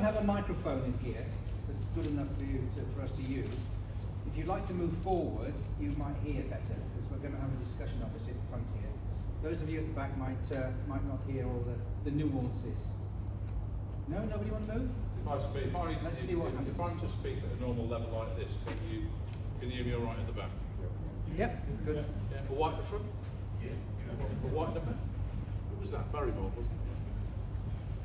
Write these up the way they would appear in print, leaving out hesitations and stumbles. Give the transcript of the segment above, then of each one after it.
have a microphone in here that's good enough for us to use. If you'd like to move forward, you might hear better, because we're going to have a discussion obviously at the front here. Those of you at the back might not hear all the nuances. No, nobody want to move? Let's see what happens. If I'm to speak at a normal level like this, can you hear me all right at the back? Yep, good. Yeah, a white at the front? Yeah. A white at the back? Who was that? Barrymore, wasn't it?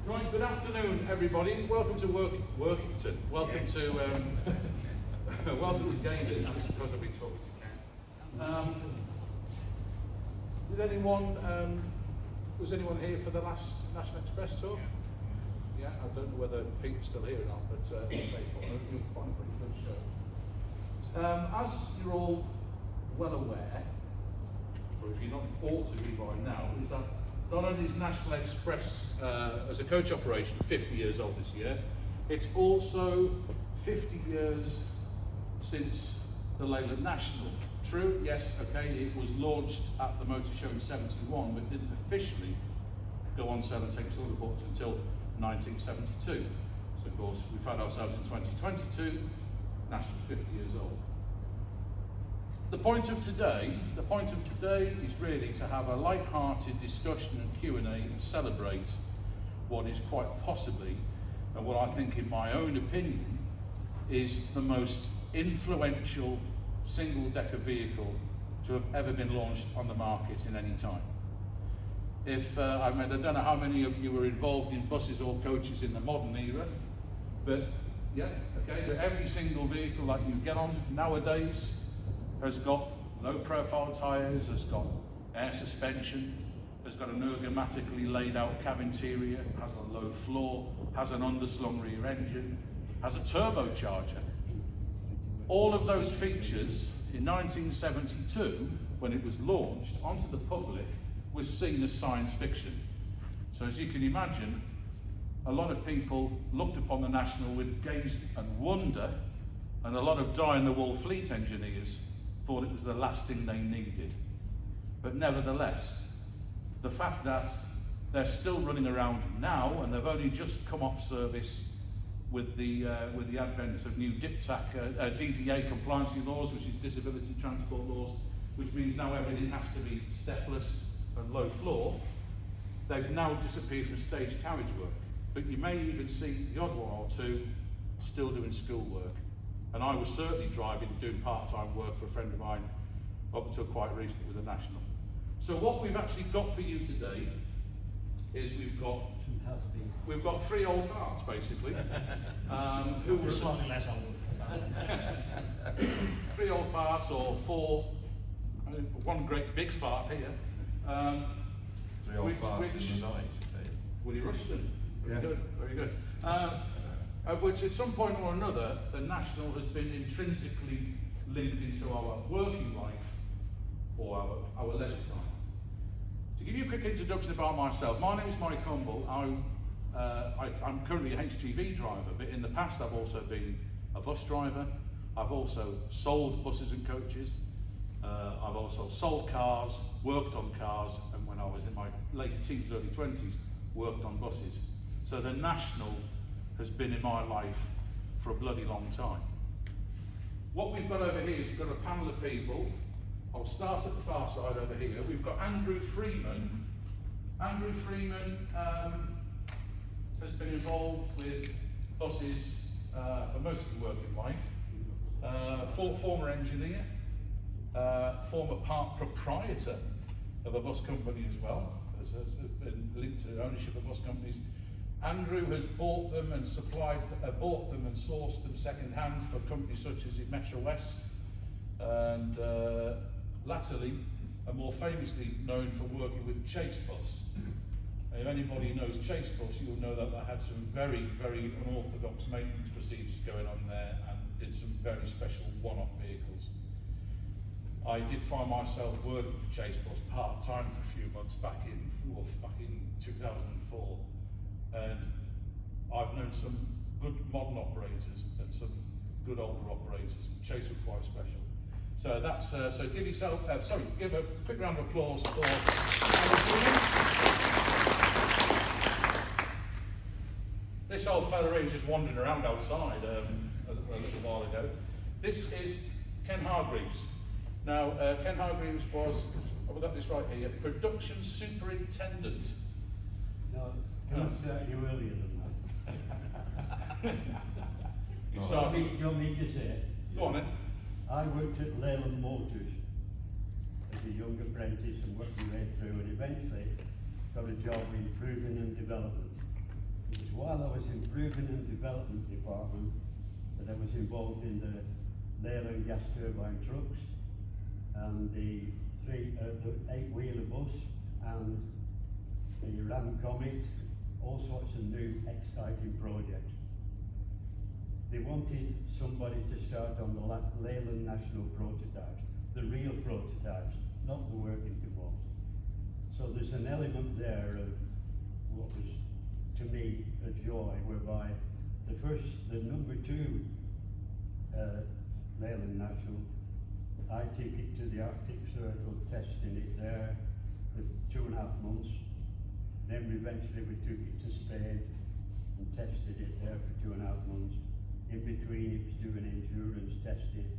Right, good afternoon everybody. Welcome to Workington. Welcome to welcome to Gaydon. I suppose I'll be talking to Ken. Did anyone was anyone here for the last National Express tour? Yeah, I don't know whether Pete's still here or not, but you'll find a pretty good show. As you're all well aware, or if you're not ought to be by now, is that not only is National Express as a coach operation 50 years old this year, it's also 50 years since the Leyland National. True, yes, okay, it was launched at the Motor Show in '71, but didn't officially go on sale and take its order books until 1972. So of course, we found ourselves in 2022, National's 50 years old. The point of today is really to have a light-hearted discussion and Q&A and celebrate what is quite possibly, and what I think in my own opinion, is the most influential single-decker vehicle to have ever been launched on the market in any time. I don't know how many of you were involved in buses or coaches in the modern era, but yeah, okay, but every single vehicle that you get on nowadays has got low-profile tyres, has got air suspension, has got an ergonomically laid out cab interior, has a low floor, has an underslung rear engine, has a turbocharger. All of those features in 1972, when it was launched onto the public, was seen as science fiction. So as you can imagine, a lot of people looked upon the National with gaze and wonder, and a lot of die-in-the-wool fleet engineers thought it was the last thing they needed. But nevertheless, the fact that they're still running around now, and they've only just come off service with the advent of new DDA compliance laws, which is disability transport laws, which means now everything has to be stepless and low floor, they've now disappeared from stage carriage work. But you may even see the odd one or two still doing school work. And I was certainly doing part-time work for a friend of mine up until quite recently with the National. So what we've actually got for you today is we've got three old farts basically. Who were slightly less old. Three old farts, or four, one great big fart here. Three old farts in the night. Willie Rushton. Very Yeah. good, very good. Of which at some point or another, the National has been intrinsically linked into our working life or our leisure time. To give you a quick introduction about myself, my name is Mike Humble. I'm currently a HGV driver, but in the past I've also been a bus driver. I've also sold buses and coaches. I've also sold cars, worked on cars, and when I was in my late teens, early 20s, worked on buses. So the National has been in my life for a bloody long time. What we've got over here is we've got a panel of people. I'll start at the far side over here. We've got Andrew Freeman. Andrew Freeman has been involved with buses for most of his working life. Former engineer, former part proprietor of a bus company as well, has been linked to ownership of bus companies. Andrew has bought them and sourced them second hand for companies such as Metro West, and latterly, and more famously known for working with Chase Bus. If anybody knows Chase Bus, you'll know that they had some very, very unorthodox maintenance procedures going on there and did some very special one-off vehicles. I did find myself working for Chase Bus part-time for a few months back in 2004, and I've known some good modern operators and some good older operators, and Chase were quite special. So that's so give a quick round of applause for This this old fella here was just wandering around outside a little while ago. This is Ken Hargreaves. Now, Ken Hargreaves was, have I got this right here, production superintendent. No, can I start you earlier than that? You You started. want me to say it? Go on then. I worked at Leyland Motors as a young apprentice and worked my way through, and eventually got a job in improving and development. It was while I was improving and development department that I was involved in the Leyland gas turbine trucks and the 8-wheeler bus and the Ram Comet, all sorts of new exciting projects. They wanted somebody to start on the Leyland National prototypes, the real prototypes, not the Workington ones. So there's an element there of what was, to me, a joy, whereby the number 2 Leyland National, I took it to the Arctic Circle, testing it there for 2.5 months. Then eventually we took it to Spain and tested it there for 2.5 months. In between it was doing endurance testing.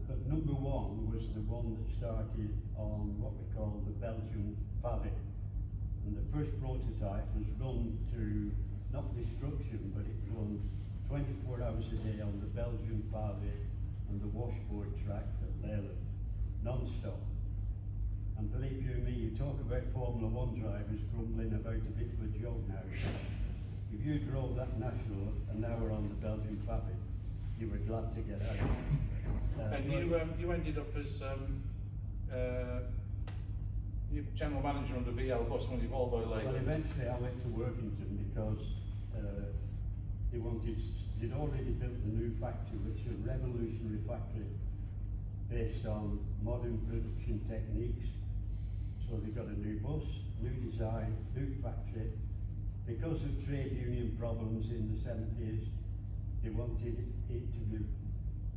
But number 1 was the one that started on what we call the Belgian pavé. And the first prototype was run to, not destruction, but it run 24 hours a day on the Belgian pavé and the washboard track at Leyland, non-stop. And believe you me, you talk about Formula 1 drivers grumbling about a bit of a jog now. If you drove that national an hour on the Belgian pavé, you were glad to get out. And you ended up as you general manager under VL Bus when you Volvo Leyland. Well, eventually I went to Workington because they'd already built the new factory, which is a revolutionary factory based on modern production techniques. So they got a new bus, new design, new factory. Because of trade union problems in the 70s, they wanted it to be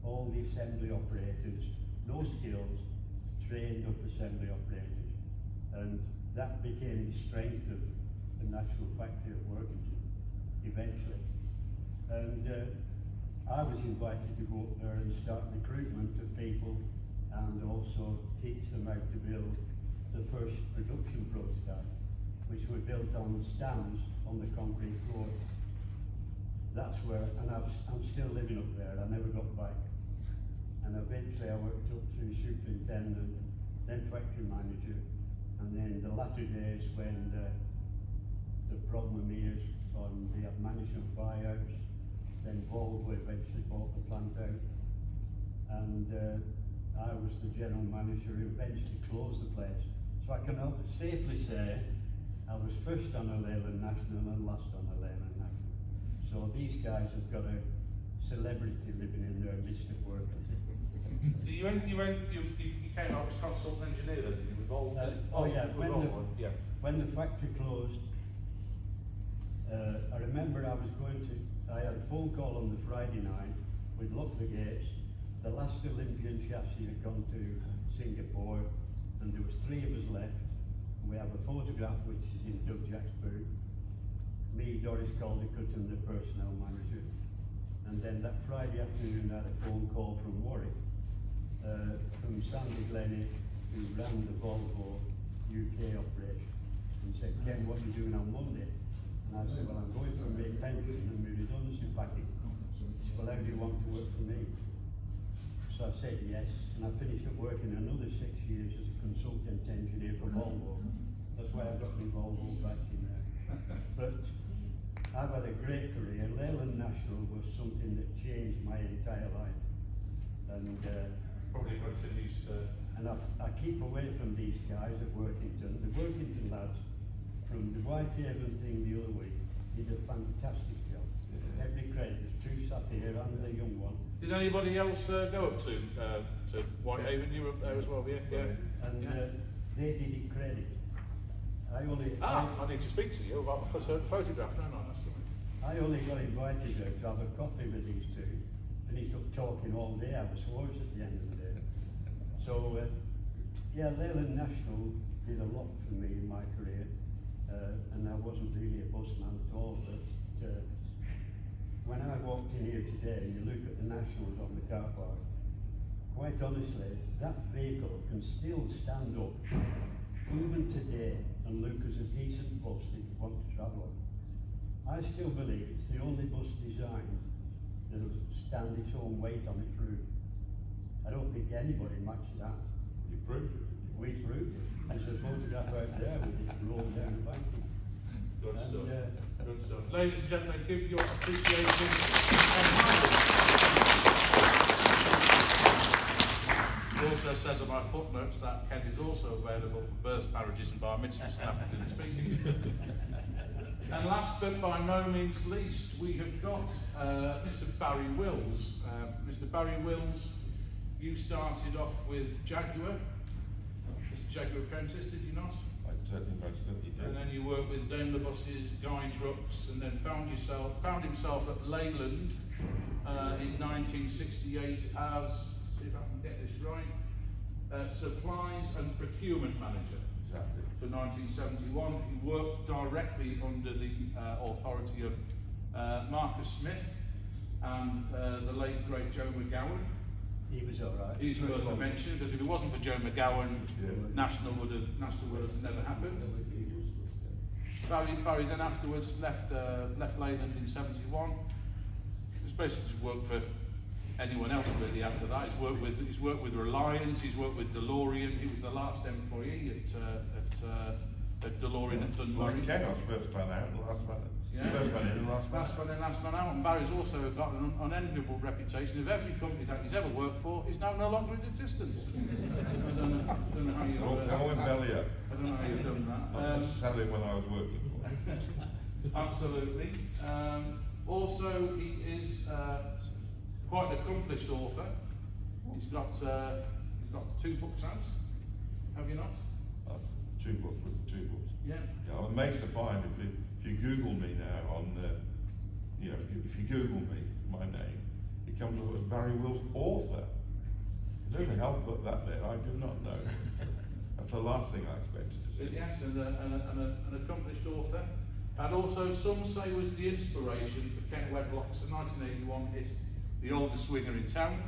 all the assembly operators, no skills, trained up assembly operators. And that became the strength of the national factory at Workington, eventually. And I was invited to go up there and start recruitment of people and also teach them how to build the first production prototype, which were built on stands on the concrete floor. That's where, and I'm still living up there, I never got back. And eventually I worked up through superintendent, then factory manager, and then the latter days when the problem is on the management buyouts, then Volvo eventually bought the plant out, and I was the general manager who eventually closed the place. So I can safely say I was first on a Leyland National and last on a Leyland National. So these guys have got a celebrity living in their list of workers. So you came out as consultant engineer then, you were involved? When the factory closed, I remember I had a phone call on the Friday night, we'd locked the gates, the last Olympian chassis had gone to Singapore, and there was 3 of us left. We have a photograph which is in Doug Jack's book, me, Doris Caldicott and the personnel manager. And then that Friday afternoon I had a phone call from Warwick, from Sandy Glennie, who ran the Volvo UK operation, and said, Ken, what are you doing on Monday? And I said, well, I'm going for my pension and my redundancy package. Well, how do you want to work for me? So I said yes, and I finished up working another 6 years as a consultant engineer for Volvo. That's why I got my Volvo back in there. But I've had a great career. Leyland National was something that changed my entire life. And Probably continues to... and I keep away from these guys at Workington. The Workington lads from the Whitehaven thing the other week did a fantastic job. Every credit, there's 2 sat here and the young one. Did anybody else go up to Whitehaven? You were up there as well, yeah? And they did it credit. I need to speak to you about the photograph. No, that's right. I only got invited there to have a coffee with these 2. Finished up talking all day, I was hoarse at the end of the day. So, yeah, Leyland National did a lot for me in my career, and I wasn't really a busman at all, but when I walked in here today, and you look at the Nationals on the car park, quite honestly, that vehicle can still stand up, even today, and look as a decent bus that you want to travel on. I still believe it's the only bus design that will stand its own weight on its roof. I don't think anybody matched that. You proved it. We proved it. There's a photograph out there with it rolling down the bank. Good And, stuff. uh, Good stuff. Ladies and gentlemen, give your appreciation. It also says on my footnotes that Ken is also available for birth, marriages and bar mitzvahs after the speaking. And last but by no means least, we have got Mr. Barry Wills. Mr. Barry Wills, you started off with Jaguar. Mr. Jaguar apprentice, did you not? I certainly most certainly did. And then you worked with Daimler buses, Guy trucks, and then found himself at Leyland in 1968 as, see if I can get this right, supplies and procurement manager. Exactly. For 1971, he worked directly under the authority of Marcus Smith and the late great Joe McGowan. He was all right. He's worth a mention because if it wasn't for Joe McGowan, Yeah. National would have never happened. Barry then afterwards left Leyland in 71. He's basically just worked for anyone else really after that. He's worked with Reliance. He's worked with DeLorean. He was the last employee at DeLorean at Dunmurray. Like Ken, I was first man out and last man. Yeah. First man in and last man. Last man out. And Barry's also got an unenviable reputation of every company that he's ever worked for is now no longer in existence. I don't know how you. No one belly up. I don't know how you've done that. Not necessarily when I was working for him. Absolutely. Also, he is quite an accomplished author. He's got 2 books out. Have you not? 2 books with 2 books. Yeah. Yeah, I'm amazed to find if you Google me now on, if you Google me, my name, it comes up as Barry Wills author. Who the hell put that there? I do not know. That's the last thing I expected to see. Yes, and an accomplished author. And also, some say was the inspiration for Ken Wedlock's 1981 hit, The Oldest Swinger in Town.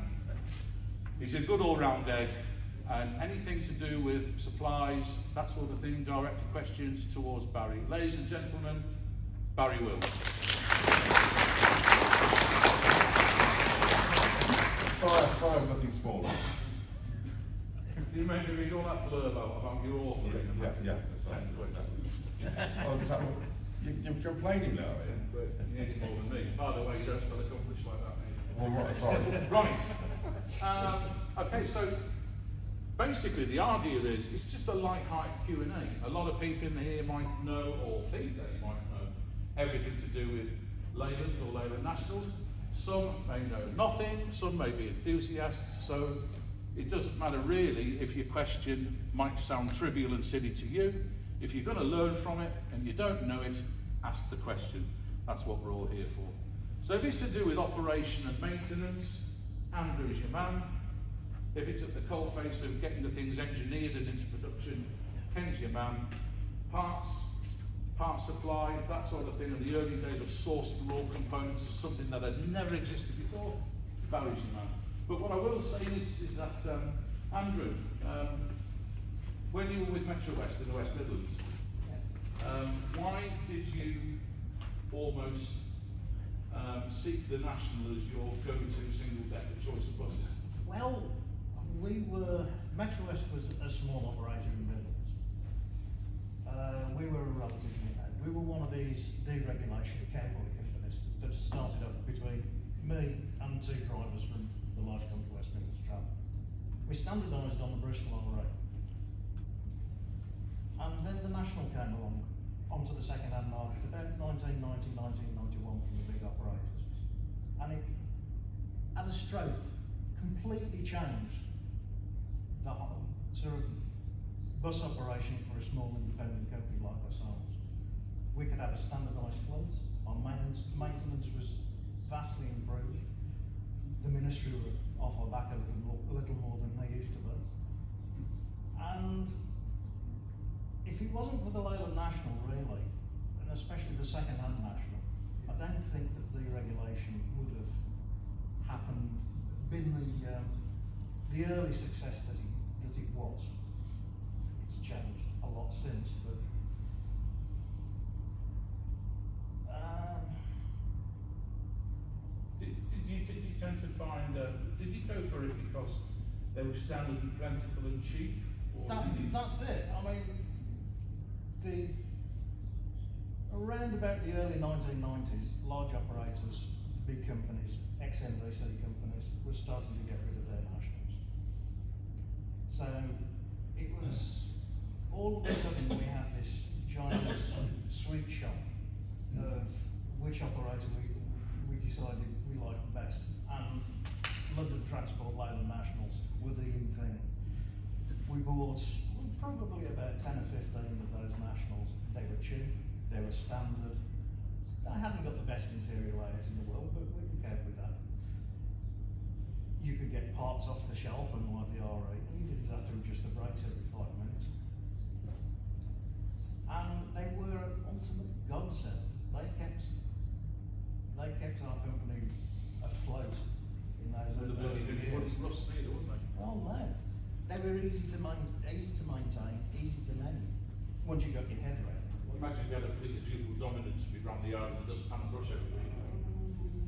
He's a good all-round egg, and anything to do with supplies, that sort of thing, directed questions towards Barry. Ladies and gentlemen, Barry Wills. Try nothing smaller. You made me read all that blurb about your authoring. Yeah. You're complaining now, eh? But you need it more than me. By the way, you don't spell accomplished like that, mate. Oh, right, sorry. Right. Okay, so basically the idea is it's just a light-hearted Q&A. A lot of people in here might know or think they might know everything to do with Leyland or Leyland Nationals. Some may know nothing, some may be enthusiasts, so it doesn't matter really if your question might sound trivial and silly to you. If you're going to learn from it and you don't know it, ask the question. That's what we're all here for. So if it's to do with operation and maintenance, Andrew is your man. If it's at the coalface of getting the things engineered and into production, Ken's your man. Parts supply, that sort of thing, in the early days of sourcing raw components is something that had never existed before. Barry's your man. But what I will say is that, Andrew, when you were with Metro West in the West Midlands, why did you almost seek the National as your go-to single-decker choice of buses? Well, Metro West was a small operator in the Midlands. We were we were one of these deregulation cowboy companies that started up between me and 2 drivers from the large company West Midlands Travel. We standardised on the Bristol on rail. And then the National came along onto the second-hand market about 1990, 1991 from the big operators. And it, at a stroke, completely changed the whole sort of bus operation for a small independent company like ourselves. We could have a standardised fleet. Our maintenance was vastly improved. The ministry were off our back a little more than they used to be. And if it wasn't for the Leyland National, really, and especially the second-hand National, I don't think that deregulation been the early success that it was. It's changed a lot since, but Did you tend to find, did you go for it because they were standardly plentiful and cheap? Or did you- that's it. I mean, around about the early 1990s, large operators, big companies, ex-NBC companies, were starting to get rid of their nationals. So it was all of a sudden we had this giant sweet shop of which operator we decided we liked best, and London Transport Leyland Nationals were the in thing. We bought probably about 10 or 15 of those nationals. They were cheap, they were standard. I hadn't got the best interior layout in the world, but we could cope with that. You could get parts off the shelf, unlike the RE, and you didn't have to adjust the brakes every 5 minutes. And they were an ultimate godsend. They kept our company afloat in those The early bloody things years. wouldn't rust either, wouldn't they? Oh no, they were easy to maintain, easy to manage. Once you got your head around. Imagine if you had a fleet of dual dominants, we ran the yard and dust pan and brush every week.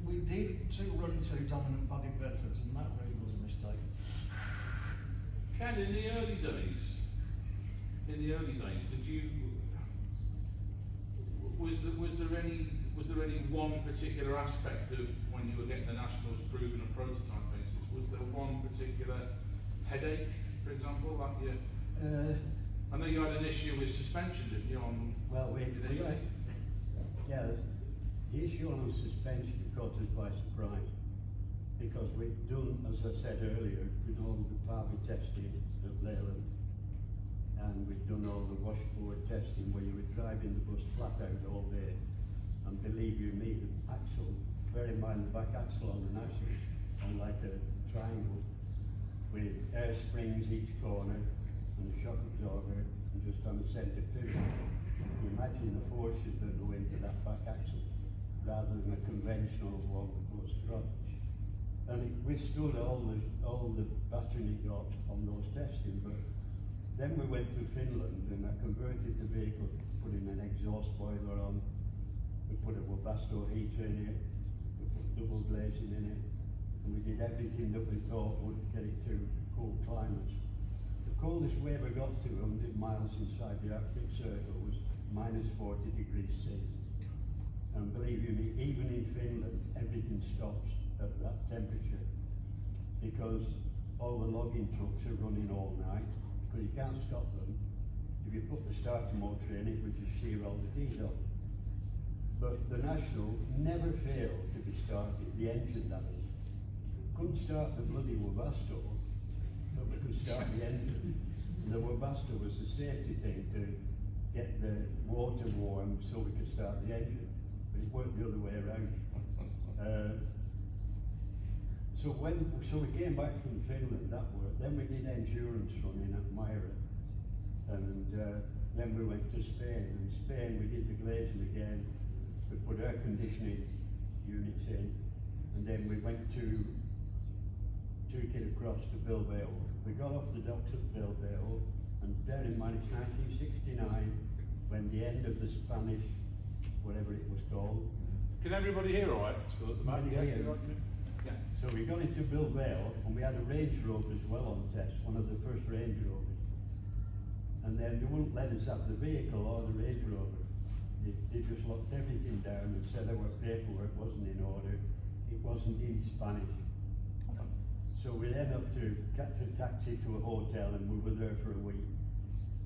We did run two dominant body Bedfords, and that really was a mistake. Ken, in the early days, did you, was there any one particular aspect of when you were getting the nationals proven and prototype basis? Was there one particular headache, for example, that you? I know you had an issue with suspension, didn't you? The issue on suspension caught us by surprise, because we'd done, as I said earlier, we'd done all the Parvy testing at Leyland, and we'd done all the washboard testing where you were driving the bus flat out all day, and believe you me, the axle, bear in mind the back axle on the Nationals, on like a triangle, with air springs each corner, and the shock absorber, and just on the centre pivot. Imagine the forces that go into that back axle, rather than a conventional one that goes front. And it withstood all the battering it got on those testing, but then we went to Finland and I converted the vehicle, put in an exhaust boiler on, we put a Webasto heater in it, we put double glazing in it, and we did everything that we thought would get it through cold climates. The coldest we ever got to 100 miles inside the Arctic Circle was -40°C. And believe you me, even in Finland, everything stops at that temperature, because all the logging trucks are running all night, because you can't stop them. If you put the starter motor in, it would just shear all the teeth off. But the National never failed to be started, the engine that is. Couldn't start the bloody Webasto, but we could start the engine. And the Webasto was the safety thing to get the water warm so we could start the engine. But it worked the other way around. So we came back from Finland, that worked. Then we did endurance running at Myra. And then we went to Spain. In Spain we did the glazing again. We put air conditioning units in. And then we went to took it across to Bilbao. We got off the docks at Bilbao, and bear in mind it's 1969, when the end of the Spanish, whatever it was called. Can everybody hear all right? Still at the back? Yeah. Yeah. So we got into Bilbao, and we had a Range Rover as well on test, one of the first Range Rovers. And then they wouldn't let us have the vehicle or the Range Rover. They just locked everything down and said our paperwork wasn't in order. It wasn't in Spanish. So we then up to catch a taxi to a hotel, and we were there for a week.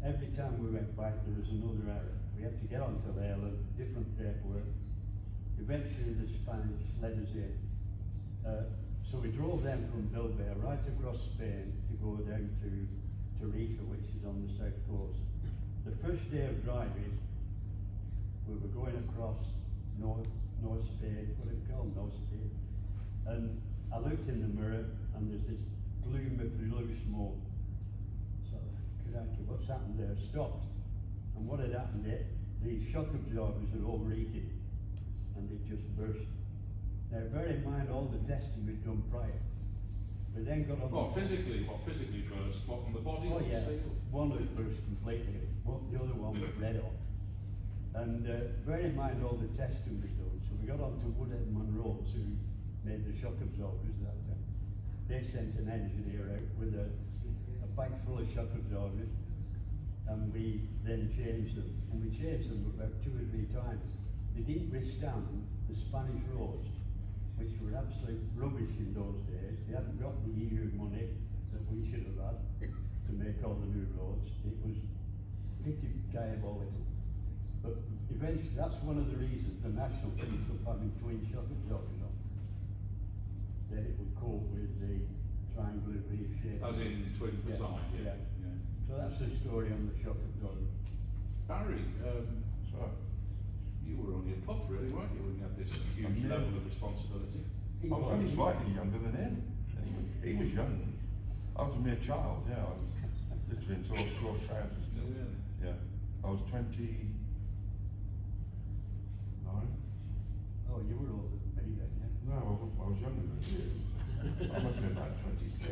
Every time we went back, there was another error. We had to get onto Leyland, different paperwork. Eventually the Spanish let us in. So we drove them from Bilbao right across Spain to go down to Tarifa, which is on the south coast. The first day of driving, we were going across North Spain, what do you call North Spain? And I looked in the mirror, and there's this plume of blue smoke. So, crikey, what's happened there? Stopped. And what had happened there? The shock absorbers had overheated, and they just burst. Now, bear in mind all the testing we'd done prior. We then got on. What physically burst? What on the body Oh or yeah, the seal? one had burst completely, the other one was red hot. And bear in mind all the testing we done, so we got on to Woodhead Monroe's who made the shock absorbers that time. They sent an engineer out with a bag full of shock absorbers, and we then changed them. And we changed them about 2 or 3 times. They didn't withstand the Spanish roads, which were absolute rubbish in those days. They hadn't got the EU money that we should have had to make all the new roads. It was pretty diabolical. But eventually, that's one of the reasons the National finished up having twin shock absorbers on. Then it would cope with the triangular reef shape. As in twin Yeah, design, yeah. So that's the story on the shock absorber. Barry, So, you were on your pup really, weren't you, when you had this huge Yeah. level of responsibility? I was only slightly younger than him. He was young. I was a mere child, yeah. I was literally in short trousers still. Really? Yeah. I was 29. Oh, you were older than me then, yeah? No, I was younger than you. I must be about 26.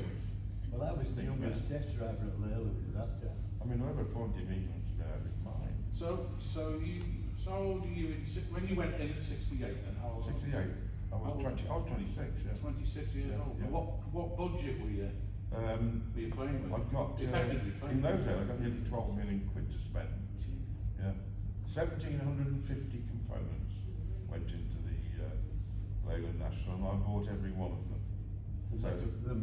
Well, I was the youngest test driver at Leyland at that time. I mean, whoever appointed me was mine. So how old are you when you went in at 68 then? How old? 68. I was 26, yeah. 26 years Yeah, old. yeah. What budget were you playing with? I've got, effectively in playing those with? days, I got nearly 12 million quid to spend. Yeah. 1,750 components went into the Leyland National, and I bought every one of them. So, The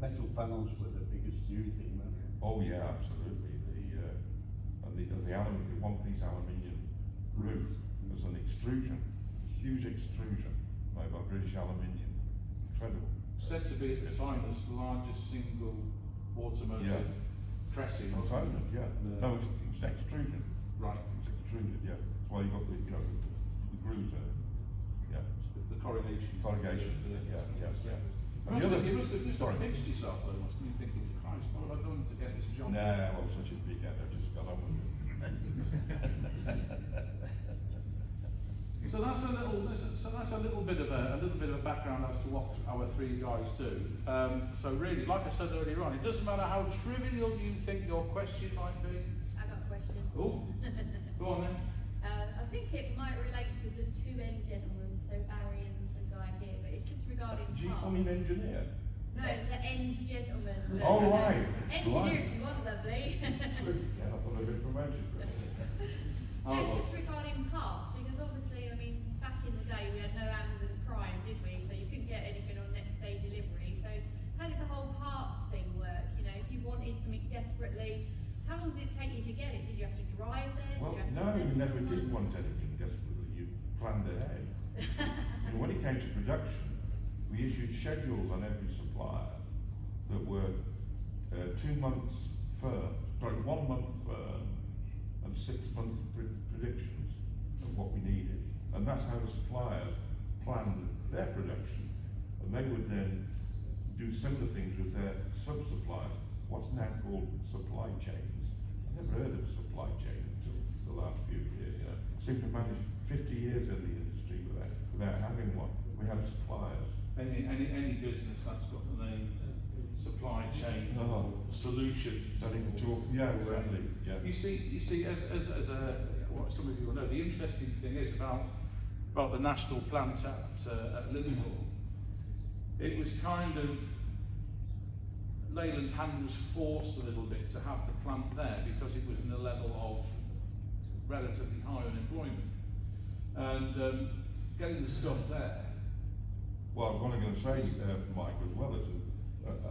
metal panels were the biggest new thing, weren't they? oh yeah, absolutely. The aluminium, one-piece aluminium roof was an extrusion, huge extrusion made by British Aluminium. Incredible. Said to be at the time the largest single automotive pressing. Component, yeah. Uh, No, it's extrusion. Right. It's extruded, yeah. That's why you got the, the grooves there. Yeah. The corrugation. Corrugation, yeah. And You the other, must have sorry. pinched yourself though, must you, thinking, Christ, what have I done to get this job? Nah, well, such a big head, I just got on with it. So that's a little bit of a background as to what our 3 guys do. So really, like I said earlier on, it doesn't matter how trivial you think your question might be. I got a question. Oh, go on then. I think it might relate to the 2 end gentlemen, so Barry and the guy here, but it's just regarding Do you parts. call me an engineer? No, the end gentleman. Oh, right. Engineer Right. if you want, lovely. Yeah, I thought I'd been promoted. No, it's just regarding parts, because obviously, I mean, back in the day we had no Amazon Prime, did we? So you couldn't get anything on next day delivery. So how did the whole parts thing work? You know, if you wanted something desperately, how long did it take you to get it? Did you have to drive there? Well, did you no, have to we send never did someone? want anything desperately. You planned ahead. And when it came to production, we issued schedules on every supplier that were 2 months firm, sorry, 1 month firm, and 6 month predictions of what we needed. And that's how the suppliers planned their production. And they would then do similar things with their sub-suppliers, what's now called supply chains. I've never heard of a supply chain until the last few years. You know, seem to manage 50 years in the industry without having one. We had suppliers. Any business that's got the name supply chain solution. I think yeah, exactly. Yeah. You see, as what some of you will know, the interesting thing is about the national plant at Liverpool. It was kind of Leyland's hand was forced a little bit to have the plant there because it was in a level of relatively high unemployment, and getting the stuff there. Well, I was only going to say, Mike, as well as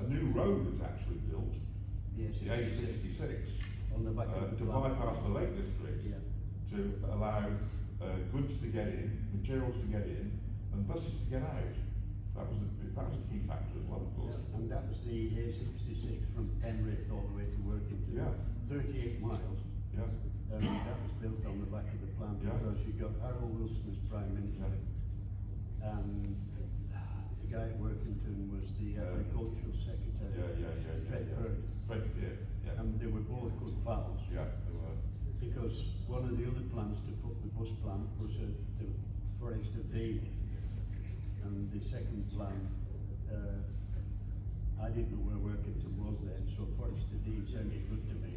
a new road was actually built, The the A66, On the back of the to plant. bypass the Lake District, Yeah. to allow goods to get in, materials to get in, and buses to get out. That was a key factor as well, of course. And that was the A66 from Penrith all the way to Workington. Yeah. 38 miles. Yeah. That was built on the back of the plant Yeah. because you got Harold Wilson as Prime Minister, and the guy at Workington was the Agricultural Secretary. Fred Purdy. Fred, yeah. And they were both good pals. Yeah, they were. Because one of the other plans to put the bus plant was at the Forest of Dean. And the second plan, I didn't know where Workington was then, so Forester Dean sounded good to me.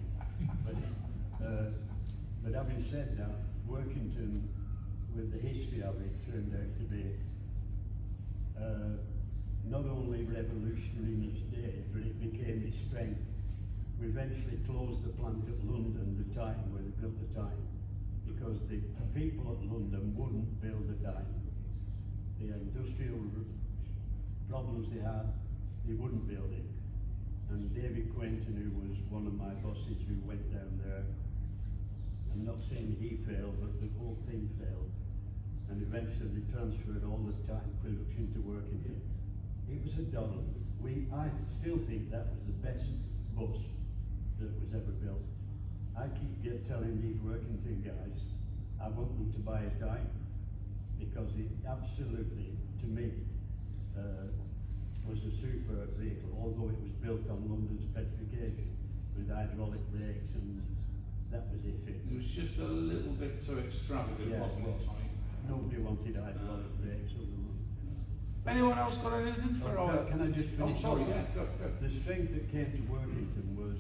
But having said that, Workington, with the history of it, turned out to be not only revolutionary in its day, but it became its strength. We eventually closed the plant at London, the Titan, where they built the Titan, because the people at London wouldn't build the Titan. The industrial problems they had, they wouldn't build it. And David Quainton, who was one of my bosses who went down there, I'm not saying he failed, but the whole thing failed. And eventually they transferred all the Titan production to Workington. It was a doddle. I still think that was the best bus that was ever built. I keep telling these Workington guys, I want them to buy a Titan, because it absolutely, to me, was a superb vehicle, although it was built on London specification with hydraulic brakes, and that was it. It was just a little bit too extravagant, Yeah, wasn't well, it, Tommy? nobody wanted hydraulic brakes other than. Anyone else got anything for our... Can I just Oh, finish? sorry, off? yeah, go. The strength that came to Workington was,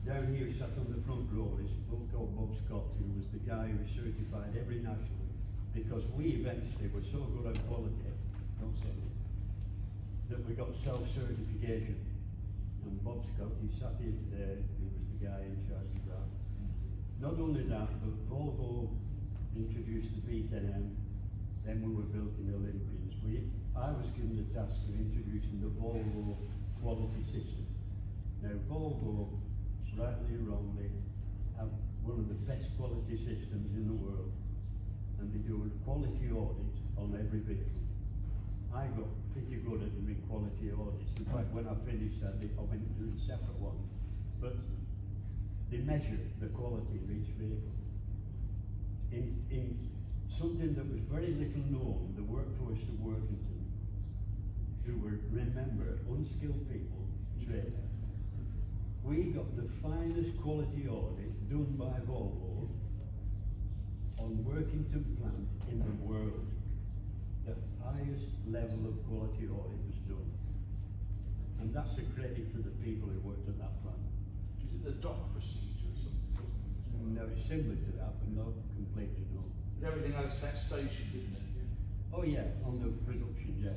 down here sat on the front row is a bloke called Bob Scott, who was the guy who certified every national, because we eventually were so good at quality, don't say it, that we got self-certification. And Bob Scott, he sat here today, he was the guy in charge of that. Not only that, but Volvo introduced the V10M, then we were built in Olympians. I was given the task of introducing the Volvo quality system. Now Volvo, rightly or wrongly, have one of the best quality systems in the world, and they do a quality audit on every vehicle. I got pretty good at doing quality audits. In fact, when I finished that, I went to do a separate one. But they measure the quality of each vehicle. In something that was very little known, the workforce of Workington, who were, remember, unskilled people, trained. We got the finest quality audits done by Volvo on Workington plant in the world. The highest level of quality audit was done. And that's a credit to the people who worked at that plant. Is it the dock procedure or something? No, it's similar to that, but not completely, no. Everything had a set station, didn't it? Oh yeah, on the production, yeah.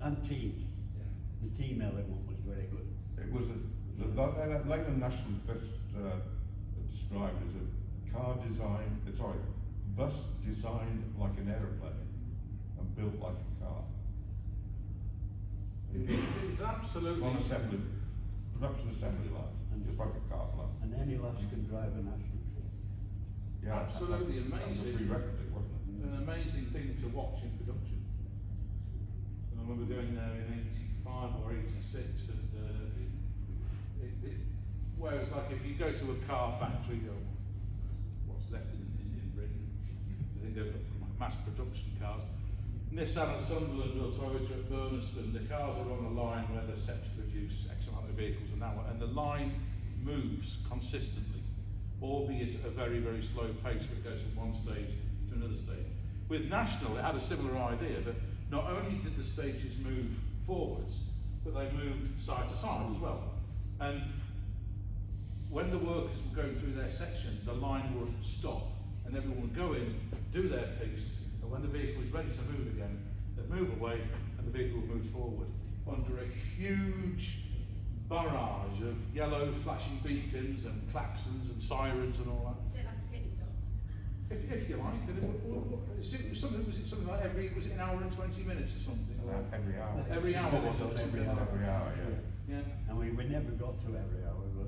And teams. Yeah. The team element was very good. It was Leyland National best described as a bus designed like an aeroplane and built like a car. It was absolutely... On assembly, production assembly line, just like a car plant. And any lass can drive a national. Yeah, Absolutely that was amazing. a prerequisite, wasn't it? An amazing thing to watch in production. And I remember going there in 85 or 86, and whereas like if you go to a car factory, or what's left in Britain, I think they've got mass production cars. Nissan at Sunderland or Toyota at Burniston, the cars are on the line where they're set to produce X amount of vehicles an hour, and the line moves consistently, albeit at a very, very slow pace, where it goes from one stage to another stage. With National, it had a similar idea that not only did the stages move forwards, but they moved side to side as well. And when the workers were going through their section, the line would stop, and everyone would go in, do their piece, and when the vehicle was ready to move again, they'd move away, and the vehicle would move forward under a huge barrage of yellow flashing beacons and klaxons and sirens and all that. A bit like a pit stop. If you like, and was it something like was it an hour and 20 minutes or something? Or Every hour. Every hour was it? Every hour. Every hour, yeah. Yeah. And we never got to every hour, but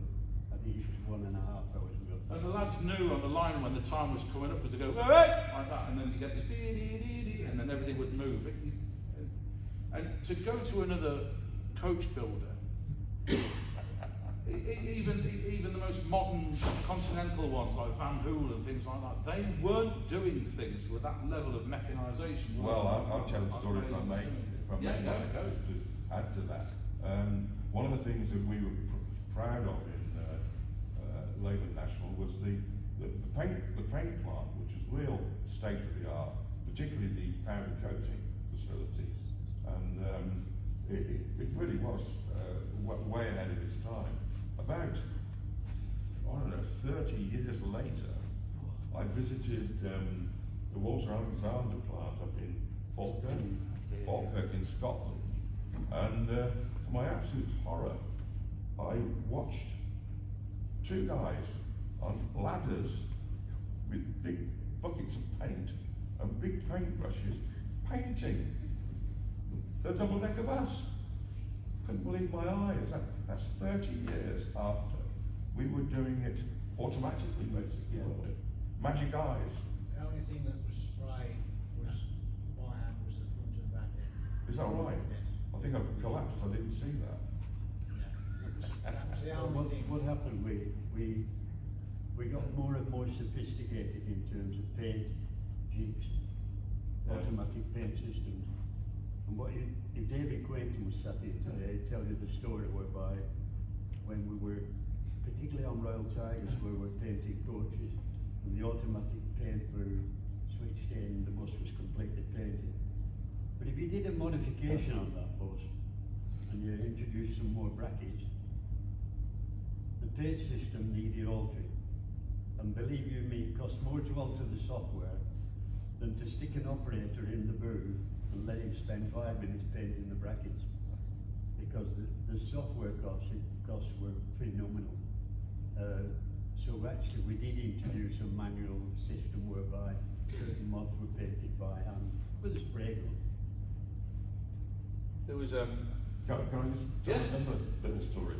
I think it was 1.5 hours we got. And the lads knew on the line when the time was coming up to go, hey! Like that, and then you get this, and then everything would move. And to go to another coach builder, even the most modern continental ones like Van Hool and things like that, they weren't doing things with that level of mechanisation. Well, I'll tell a story if I may. Yeah, go. To add to that. One of the things that we were proud of in Leyland National was the paint plant, which is real state of the art, particularly the powder coating facilities. And it really was way ahead of its time. About, I don't know, 30 years later, I visited the Walter Alexander plant up in Falkirk in Scotland, and to my absolute horror, I watched two guys on ladders with big buckets of paint and big paintbrushes painting the double-decker bus. Couldn't believe my eyes. That's 30 years after we were doing it automatically, basically, weren't it? Magic eyes. The only thing that was sprayed was by hand was the front and back end. Is that right? Yes. I think I collapsed, I didn't see that. Yeah. That was the only thing. What happened, we got more and more sophisticated in terms of paint, jigs, Yeah. automatic paint systems. And if David Quainton was sat here today, he'd tell you the story whereby when we were, particularly on Royal Tigers, where we were painting coaches, and the automatic paint booth switched in and the bus was completely painted. But if you did a modification on that bus, and you introduced some more brackets, the paint system needed altering. And believe you me, it costs more to alter the software than to stick an operator in the booth and let him spend 5 minutes painting the brackets. Because the software costs were phenomenal. So actually we did introduce a manual system whereby certain mods were painted by hand with a spray gun. There was Can I just tell Yeah. another little story?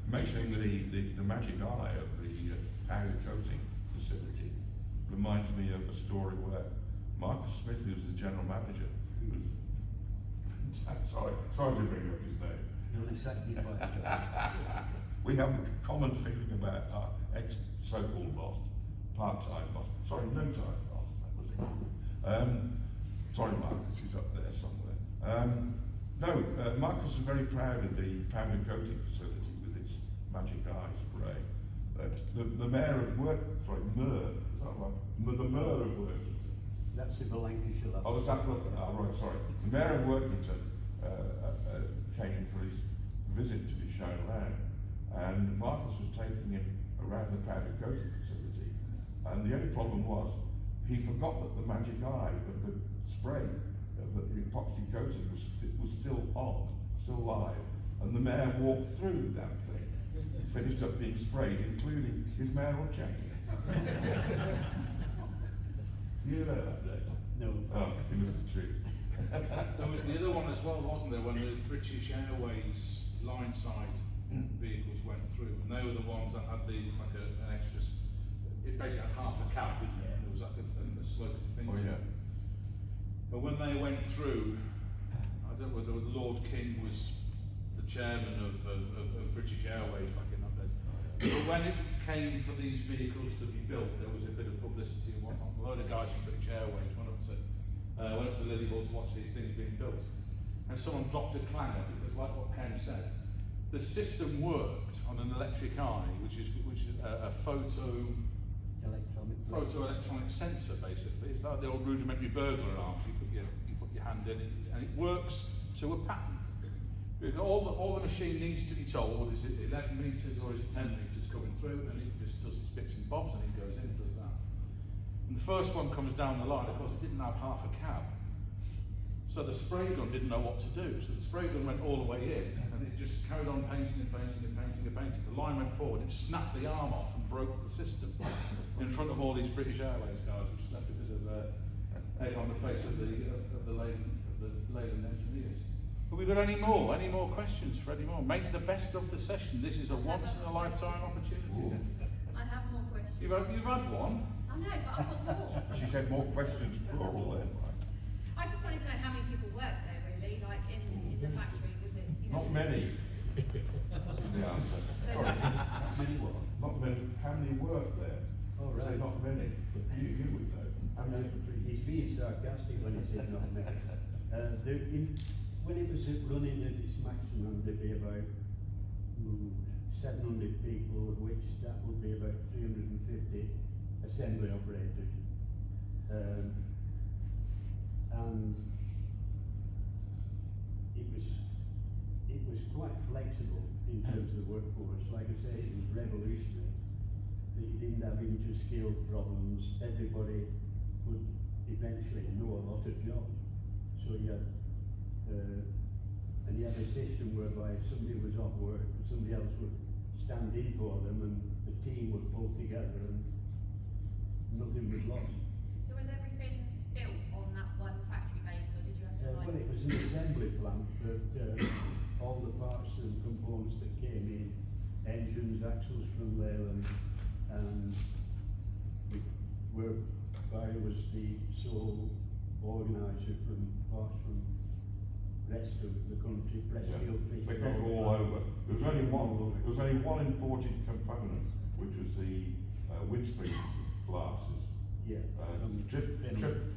Mentioning the magic eye of the powder coating facility reminds me of a story where Marcus Smith, who's the general manager, sorry to bring up his name. You'll be sacrificed. We have a common feeling about our so-called boss, part-time boss. Sorry, no-time boss, that was it. Sorry, Marcus, he's up there somewhere. Marcus is very proud of the powder coating facility with its magic eye spray. The mayor of Merr, is that right? The mayor of Workington. That's in the Lancashire. Oh, was that right, sorry. The mayor of Workington came for his visit to be shown around, and Marcus was taking him around the powder coating facility, and the only problem was he forgot that the magic eye of the spray, the epoxy coating was still on, still live, and the mayor walked through the damn thing, finished up being sprayed, including his mayoral chain. You know that day? No. Oh, he must have true. There was the other one as well, wasn't there, when the British Airways line side vehicles went through, and they were the ones that had an extra, it basically had half a cab, didn't it? And there was like a sloping thing. Oh yeah. But when they went through, I don't know whether Lord King was the chairman of British Airways back in that day. But when it came for these vehicles to be built, there was a bit of publicity and whatnot. A load of guys from British Airways went up to Leyland to watch these things being built. And someone dropped a clanger, because like what Ken said, the system worked on an electric eye, which is a photo-electronic sensor, basically. It's like the old rudimentary burglar alarms. You put your hand in it, and it works to a pattern. Because all the machine needs to be told, is it 11 metres or is it 10 metres coming through, and it just does its bits and bobs, and it goes in and does that. And the first one comes down the line, of course, it didn't have half a cab. So the spray gun didn't know what to do. So the spray gun went all the way in, and it just carried on painting and painting and painting and painting. The line went forward, it snapped the arm off and broke the system in front of all these British Airways guys, which left a bit of egg on the face of the Leyland engineers. Have we got any more questions for any more? Make the best of the session. This is a once in a lifetime opportunity. I have more questions. You've had one. I know, but I've got more. She said more questions plural then, right? I just wanted to know how many people work there, really, like in the factory. Was it? You know, Not many. The answer. Sorry. Not many what? Not many. How many work there? Oh, I say right. not many. You would know. How many? He's being sarcastic when he said not many. When it was running at its maximum, there'd be about 700 people, of which that would be about 350 assembly operators. And it was was quite flexible in terms of the workforce. Like I say, it was revolutionary. That you didn't have inter-skill problems. Everybody would eventually know a lot of jobs. So you had, and you had a system whereby if somebody was off work, somebody else would stand in for them, and the team would pull together, and nothing was lost. So was everything built on that one factory base, or did you have to Well, it was an assembly plant, but all the parts and components that came in, engines, axles from Leyland, and Barry was the sole organiser from parts from rest of the country, Pressfield, Fish. They come from all over. There was only one imported component, which was the windscreen glasses. Yeah.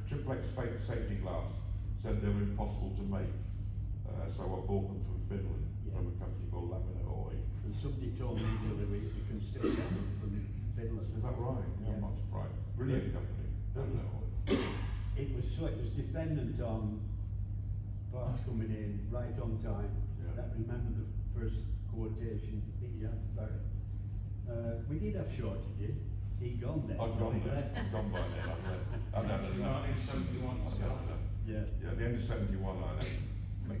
Triplex safety glass said they were impossible to make, so I bought them from Finland, Yeah. from a company called Laminaoy. And somebody told me the other week you can still get them from Finland. Is that right? Yeah. I'm not surprised. Brilliant company. Laminaoy. It was dependent on parts coming in right on time. Yeah. That remember the first quotation, yeah, Barry. We did have shortages. He'd gone there. I've gone He there. left. I've gone by there. I've had enough. 1971 I've had enough. Yeah. Yeah, at the end of 71 I left.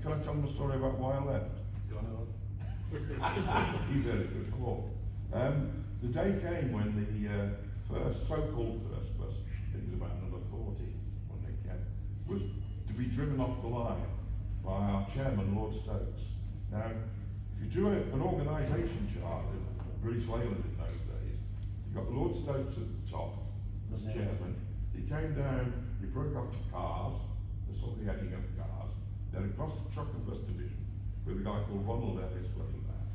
Can I tell them a story about why I left? No. He's heard it before. The day came when the so-called first bus, I think it was about number 40 when they came, was to be driven off the line by our chairman, Lord Stokes. Now, if you drew an organisation chart of British Leyland in those days, you got Lord Stokes at the top as chairman. He came down, he broke off to cars, the sort of heading up cars, then across the truck and bus division with a guy called Ronald Ellis running that.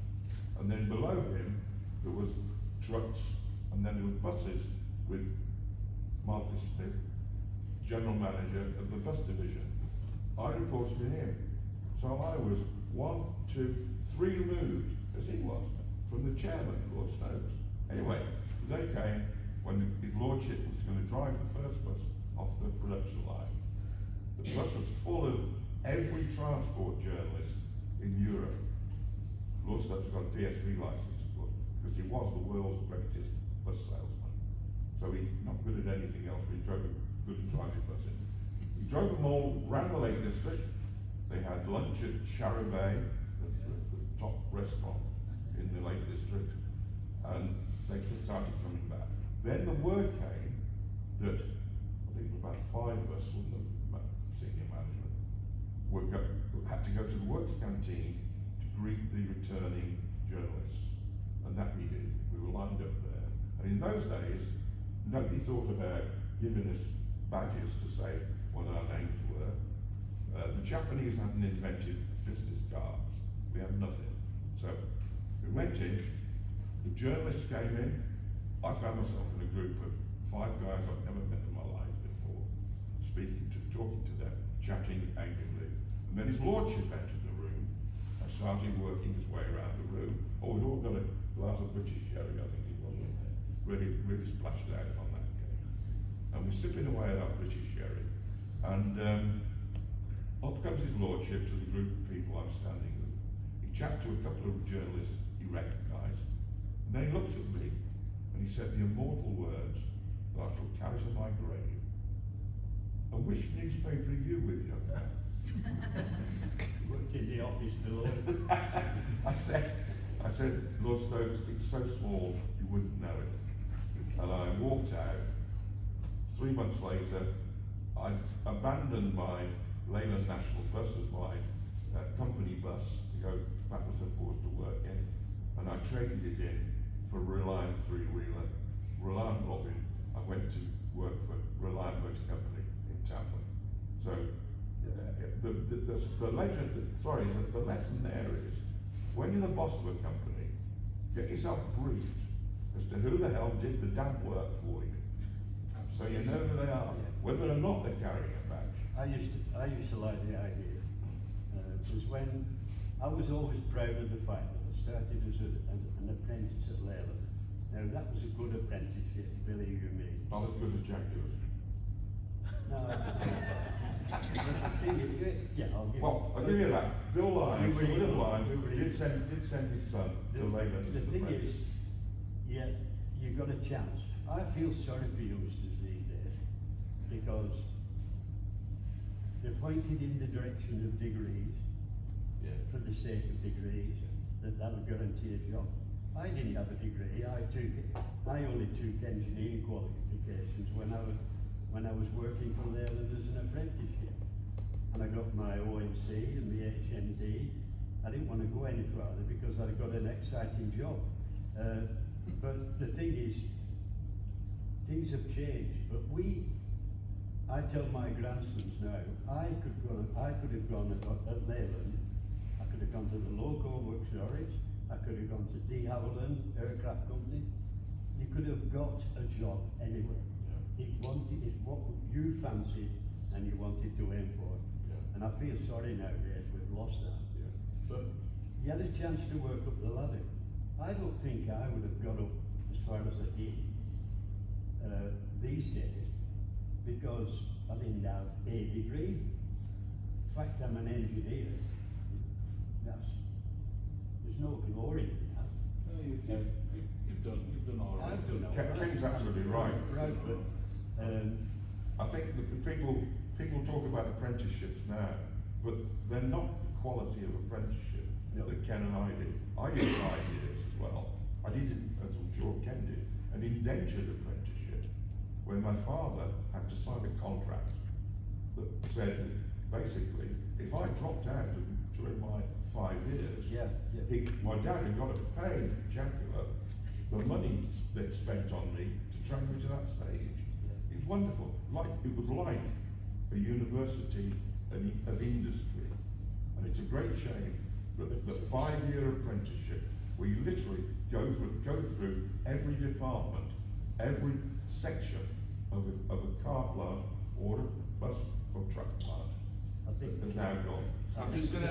And then below him, there was trucks, and then there was buses with Marcus Smith, general manager of the bus division. I reported to him. So I was 1, 2, 3 removed, as he was, from the chairman, Lord Stokes. Anyway, the day came when his lordship was going to drive the first bus off the production line. The bus was full of every transport journalist in Europe. Lord Stokes got a PSV license, of course, because he was the world's greatest bus salesman. So he's not good at anything else, but he drove good at driving buses. He drove them all round the Lake District. They had lunch at Sharrow Bay, the top restaurant in the Lake District, and they started coming back. Then the word came that, I think it was about 5 of us from the senior management, had to go to the works canteen to greet the returning journalists. And that we did. We were lined up there. And in those days, nobody thought about giving us badges to say what our names were. The Japanese hadn't invented business cards. We had nothing. So we went in, the journalists came in. I found myself in a group of 5 guys I've never met in my life before, talking to them, chatting angrily. And then his lordship entered the room and started working his way around the room. Oh, we'd all got a glass of British sherry, I think it was, wasn't it? Really splashed out on that game. And we're sipping away at our British sherry. And up comes his lordship to the group of people I'm standing with. He chats to a couple of journalists he recognised. And then he looks at me and he said the immortal words that I shall carry to my grave. And which newspaper are you with, young man? Worked in the office below. I said, Lord Stokes, it's so small you wouldn't know it. And I walked out. 3 months later, I abandoned my Leyland National Bus as my company bus to go backwards and forwards to work in, and I traded it in for Reliant 3-wheeler. Reliant Robin, I went to work for Reliant Motor Company in Tamworth. So the lesson there is, when you're the boss of a company, get yourself briefed as to who the hell did the damn work for you. So you know who they are, whether or not they're carrying a badge. I used to like the idea, because when I was always proud of the fact that I started as an apprentice at Leyland. Now that was a good apprenticeship, believe you me. Not as good as Jack Lewis. No, the thing is, yeah, I'll give Well, I'll give you that. Bill Lyons, Everybody- William Lyons, everybody- did send his son to Leyland The as an thing apprentice. is, yeah, you got a chance. I feel sorry for youngsters these days because they're pointed in the direction of degrees Yeah. for the sake of degrees, that'll guarantee a job. I didn't have a degree. I only took engineering qualifications when I was working for Leyland as an apprenticeship, and I got my ONC and the HND. I didn't want to go any further because I got an exciting job. But the thing is, things have changed. But I tell my grandsons now, I could have gone at Leyland. I could have gone to the local works Norwich. I could have gone to de Havilland Aircraft Company. You could have got a job anywhere. Yeah. It's what you fancied and you wanted to aim for. Yeah. And I feel sorry nowadays we've lost that. Yeah. But you had a chance to work up the ladder. I don't think I would have got up as far as I did these days because I didn't have a degree. In fact, I'm an engineer. There's no glory in that. No, you've done all right. I've done all right. Ken's absolutely right. Right, but I think that the people talk about apprenticeships now, but they're not the quality of apprenticeship No. that Ken and I did. I did 5 years as well. I did it, as I'm sure Ken did, an indentured apprenticeship, where my father had to sign a contract that said that basically, if I dropped out during my 5 years, Yeah. my dad had got to pay Jaguar the money they'd spent on me to train me to that stage. Yeah. It was wonderful. It was like a university of industry. And it's a great shame that the 5-year apprenticeship, where you literally go through every department, every section of a car plant or a bus or truck plant, I think has now gone. I'm just gonna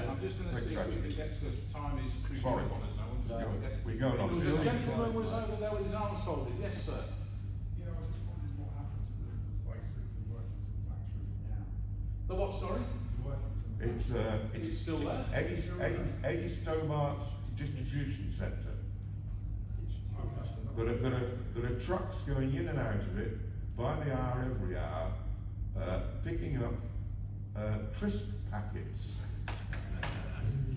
Great see if we can get to this. Time is creeping Sorry. up on us now. We'll just go again. We're going on. There was a gentleman was over there with his arms folded. Yes, sir. Yeah, I was just wondering what happened to the place that you're working to the factory now. The what? Sorry. You're working to the It's Is it still there? Eddie Stomart's distribution centre. There are trucks going in and out of it by the hour, every hour, picking up crisp packets.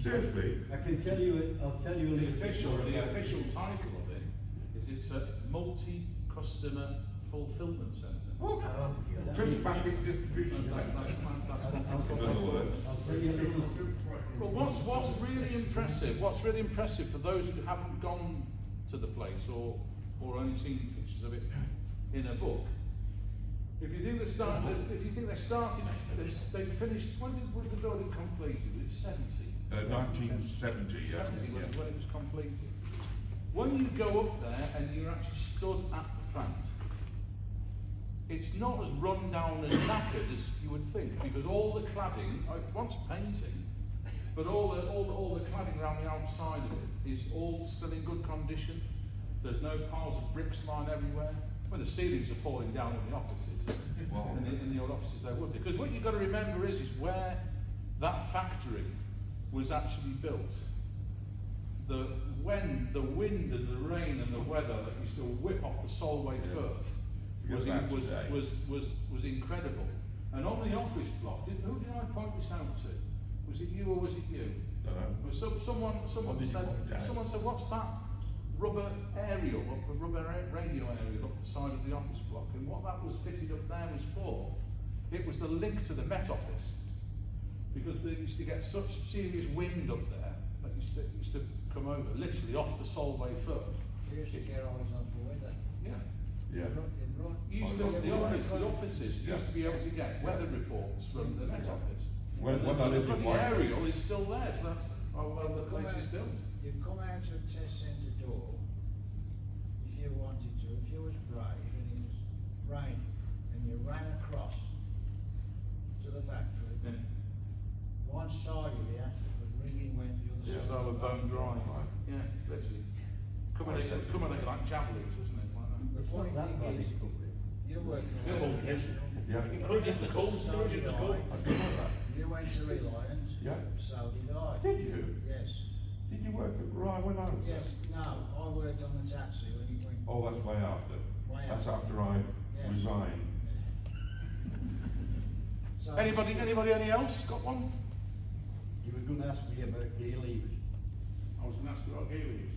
Seriously, I can tell you. I'll tell you a The little bit official, more the about official it. title of it is it's a multi-customer fulfillment centre. crisp packet distribution centre. That's In other words, I'll tell you a little. Well, what's really impressive? What's really impressive for those who haven't gone to the place or only seen pictures of it in a book? If you think they started, they finished. When was the building completed? It was 70. 1970, yeah. 70 yeah. was when it was completed. When you go up there and you're actually stood at the plant, it's not as run down and knackered as you would think, because all the cladding, it wants painting, but all the cladding around the outside of it is all still in good condition. There's no piles of bricks lying everywhere. Well, the ceilings are falling down in the offices. Wow. In the old offices they would. Because what you've got to remember is where that factory was actually built. When the wind and the rain and the weather that used to whip off the Solway Firth was incredible. And on the office block, who did I point this out to? Was it you or was it you? Dunno. Someone What did you point out? someone said, what's that rubber radio radio aerial up the side of the office block? And what that was fitted up there was for, it was the link to the Met Office. Because they used to get such serious wind up there that used to come over, literally off the Solway Firth. We used to get horizontal weather. Yeah. Yeah. The offices used to be able to get weather reports from the Met Office. When I lived in The Whitehall. aerial is still there, so that's how well the place is built. You come out of test centre door, if you wanted to, if you was brave and it was raining, and you ran across to the factory, Yeah. one side of it was ringing wet, the other Just side. over bone dry. Yeah, literally. Coming at it like javelins, wasn't it? Like that. The It's not funny that thing bad is, in Cumbria. You work for Come on, Ken. Yeah. Encouraging the call, encouraging the call. I did know that. You went to Leyland. Yeah. So did I. Did you? Yes. Did you work at Rye when I was Yes. there? No, I worked on the taxi when he went. Oh, that's way after. Way That's after. after I Yes. resigned. So Anybody else got one? You were going to ask me about Gaylord. I was going to ask you about Gaylord,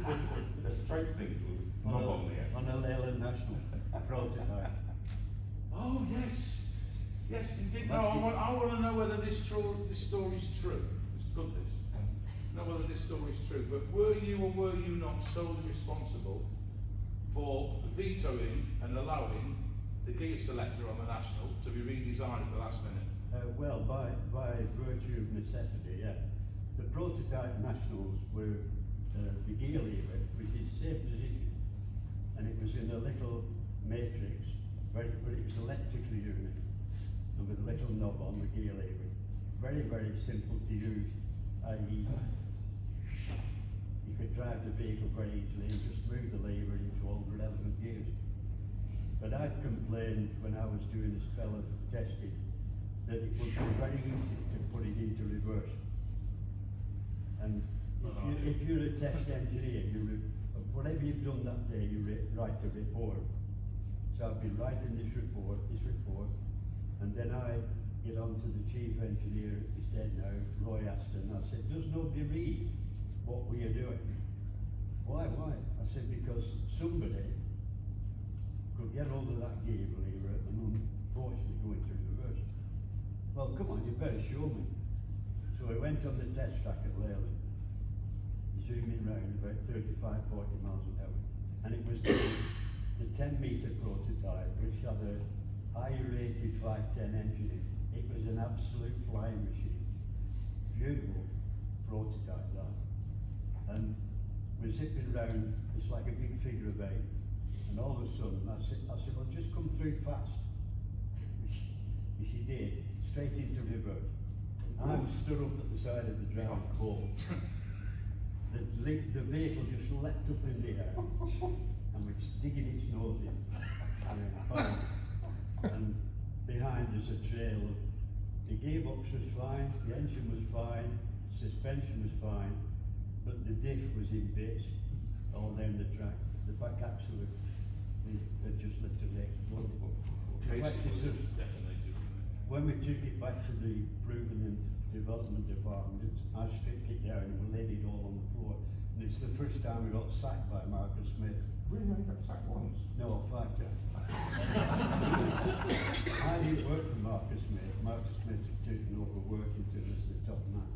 was The straight things with knob on the end. On a Leyland National prototype. Oh yes, yes. You did. No, Must be- I want to know whether this story's true. It's good. This. Know whether this story's true. But were you or were you not solely responsible for vetoing and allowing the gear selector on the National to be redesigned at the last minute? Well, by virtue of necessity, yeah. The prototype Nationals were the gear lever, which is the same position, and it was in a little matrix, but it was electrical unit, and with a little knob on the gear lever. Very, very simple to use, i.e. you could drive the vehicle very easily and just move the lever into all the relevant gears. But I'd complained when I was doing a spell of testing that it would be very easy to put it into reverse. And if you're a test engineer, whatever you've done that day, you write a report. So I've been writing this report, and then I get on to the chief engineer, he's dead now, Roy Aston. I said, does nobody read what we are doing? Why? I said, because somebody could get hold of that gear lever and unfortunately go into reverse. Well, come on, you better show me. So I went on the test track at Leyland, zooming round about 35, 40 miles an hour. And it was the 10-metre prototype, which had a higher rated 510 engine in it. It was an absolute flying machine. Beautiful prototype, that. And we're zipping round, it's like a big figure of 8. And all of a sudden, I said, well, just come through fast. Which he did, straight into reverse. I was stood up at the side of the driver's pole. The vehicle just leapt up in the air and was digging its nose in. And behind us a trail of, the gearbox was fine, the engine was fine, suspension was fine, but the diff was in bits all down the track. The back axle had just literally exploded. In fact, it's a- when we took it back to the Proven and Development Department, I stripped it down and we laid it all on the floor. And it's the first time we got sacked by Marcus Smith. Really, I got sacked once. No, 5 times. I didn't work for Marcus Smith. Marcus Smith was taken over Workington as the top man.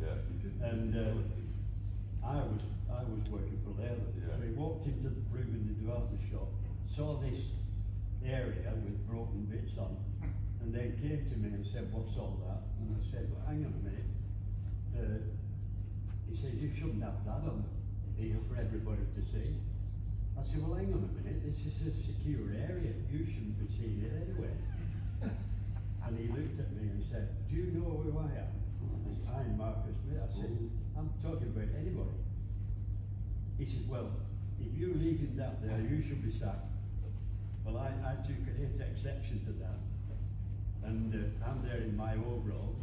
Yeah. And I was working for Leyland. Yeah. So he walked into the Proven and Development shop, saw this area with broken bits on, and then came to me and said, what's all that? And I said, well, hang on a minute. He said, you shouldn't have that on here for everybody to see. I said, well, hang on a minute, this is a secure area. You shouldn't be seeing it anyway. And he looked at me and said, do you know who I am? I'm Marcus Smith. I said, I'm talking about anybody. He said, well, if you're leaving that there, you should be sacked. Well, I took a hit exception to that. And I'm there in my overalls.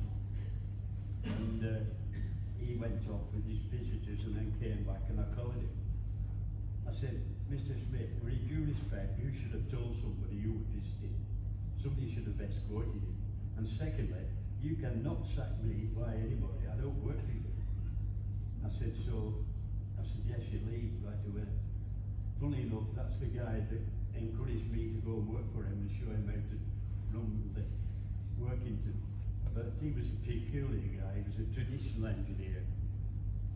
And he went off with his visitors and then came back and I collared him. I said, Mr. Smith, with due respect, you should have told somebody you were visiting. Somebody should have escorted you. And secondly, you cannot sack me by anybody. I don't work for you. I said, yes, you leave right away. Funny enough, that's the guy that encouraged me to go and work for him and show him how to run the Workington. But he was a peculiar guy. He was a traditional engineer.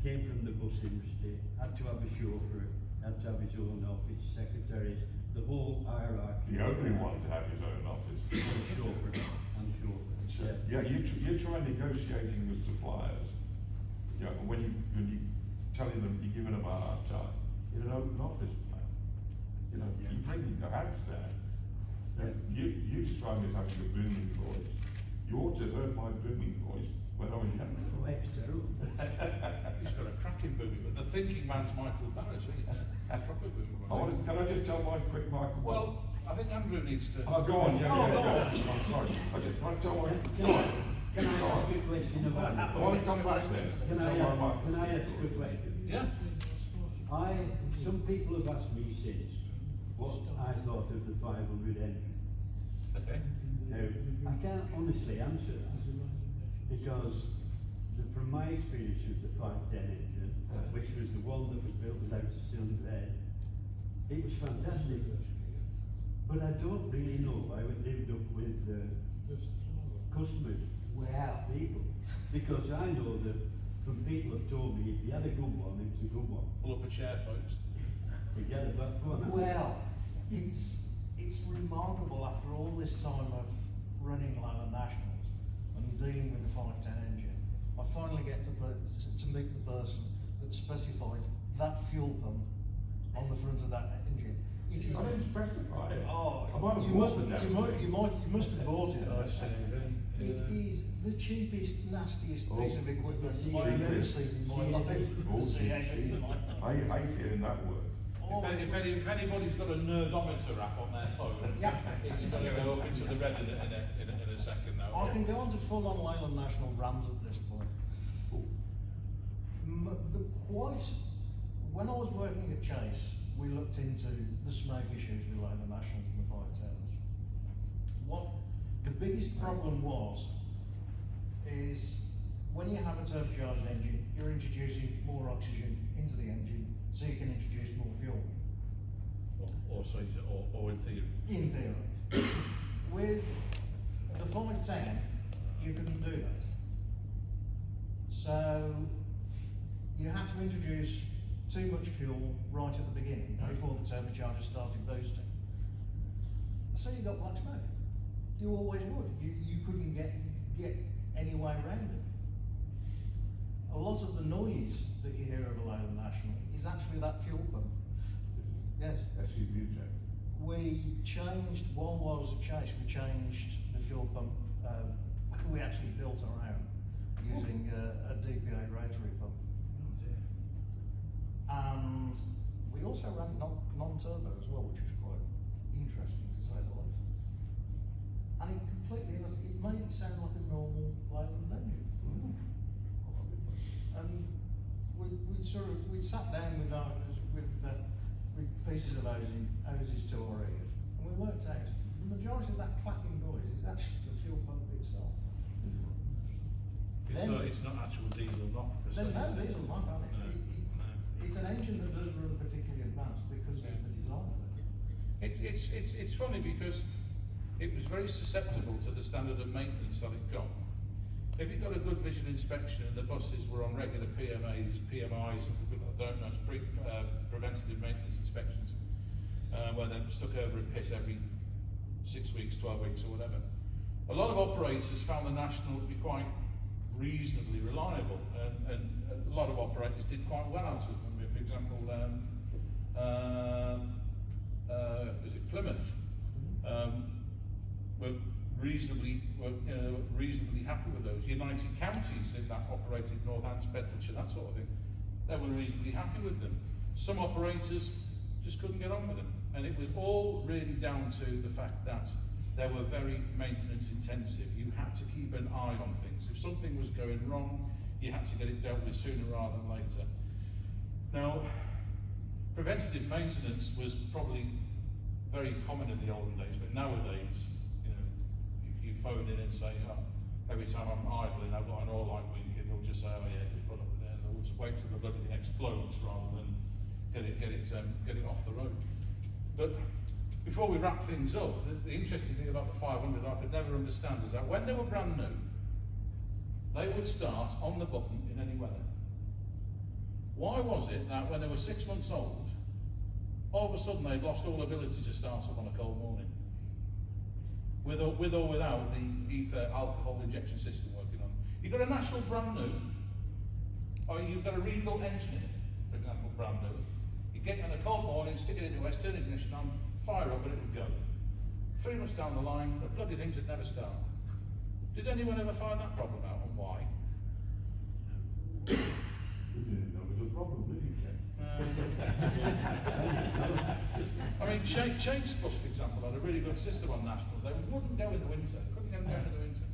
Came from the bus industry, had to have a chauffeur, had to have his own office, secretaries, the whole hierarchy. The only one to have his own office. And chauffeur. Yeah, you try negotiating with suppliers. Yeah, when you telling them you're giving them a hard time in an open office plan. You know, Yeah. you bring the house down. Yeah. You describe me as having a booming voice. You ought to have heard my booming voice when I was younger. Oh, it's terrible. He's got a cracking booming, but the thinking man's Michael Barrett, isn't he? Proper boom. Can I just tell my quick Michael? Well, I think Andrew needs to. Oh, go on, yeah, Oh, yeah, go yeah. on. I'm sorry. Can I tell my, Can I ask a question about I want to come back there. Can I ask a question? Yeah. Some people have asked me since what I thought of the 500 engine. Okay. Now, I can't honestly answer that because from my experience with the 510 engine, which was the one that was built without a cylinder head, it was fantastic. But I don't really know how it lived up with customers, people, because I know that from people have told me if you had a good one, it was a good one. Pull up a chair, folks. You get it back for Well, it's remarkable after all this time of running Leyland Nationals and dealing with the 510 engine, I finally get to meet the person that specified that fuel pump on the front of that engine. It is, I didn't specify it. oh, I might have you bought must, it now. you must have bought it. Nice It is the cheapest, nastiest Oh, piece of equipment cheapest. I've ever seen in my life. Oh, To see cheap. anything like that. I hate hearing that word. Oh, If anybody's got a nerdometer app on their phone, Yeah. it's going to go up into the red in a second now. I can go on to full-on Leyland National rant at this point. When I was working at Chase, we looked into the smoke issues with Leyland Nationals and the 510s. What the biggest problem is when you have a turbocharged engine, you're introducing more oxygen into the engine, so you can introduce more fuel. Or in theory. In theory. With the 510, you couldn't do that. So you had to introduce too much fuel right at the beginning before the turbocharger started boosting. So you got black smoke. You always would. You couldn't get any way around it. A lot of the noise that you hear of a Leyland National is actually that fuel pump. Yes. SUV check. We changed, while I was at Chase, we changed the fuel pump. We actually built our own using a DPA rotary pump. And we also ran non-turbo as well, which was quite interesting to say the least. And it made it sound like a normal Leyland engine. And we sat down with pieces of hoses to our ears, and we worked out the majority of that clapping noise is actually the fuel pump itself. It's not actual diesel knock per se. There's no diesel knock on it. No. It's an engine that does run particularly advanced because of the design of it. It's funny because it was very susceptible to the standard of maintenance that it got. If it got a good vision inspection and the buses were on regular PMIs, and people don't know, it's preventative maintenance inspections, where they're stuck over a pit every 6 weeks, 12 weeks or whatever. A lot of operators found the National to be quite reasonably reliable, and a lot of operators did quite well out of them. For example, was it Plymouth? Were reasonably happy with those. United Counties that operated Northants, Bedfordshire, that sort of thing, they were reasonably happy with them. Some operators just couldn't get on with them, and it was all really down to the fact that they were very maintenance intensive. You had to keep an eye on things. If something was going wrong, you had to get it dealt with sooner rather than later. Now, preventative maintenance was probably very common in the olden days, but nowadays, if you phone in and say, oh, every time I'm idling, I've got an all-light winking, they'll just say, oh yeah, just put up with it. They'll just wait till the bloody thing explodes rather than get it off the road. But before we wrap things up, the interesting thing about the 500 I could never understand is that when they were brand new, they would start on the button in any weather. Why was it that when they were 6 months old, all of a sudden they'd lost all ability to start up on a cold morning? With or without the ether alcohol injection system working on. You've got a National brand new, or you've got a Regal engine in it, for example, brand new. You get it on a cold morning, stick it into West, turn ignition on, fire up and it would go. 3 months down the line, the bloody things would never start. Did anyone ever find that problem out and why? We didn't know there was a problem, did you, Ken? Chase Bus, for example, had a really good system on nationals. They wouldn't go in the winter, couldn't get them going in the winter.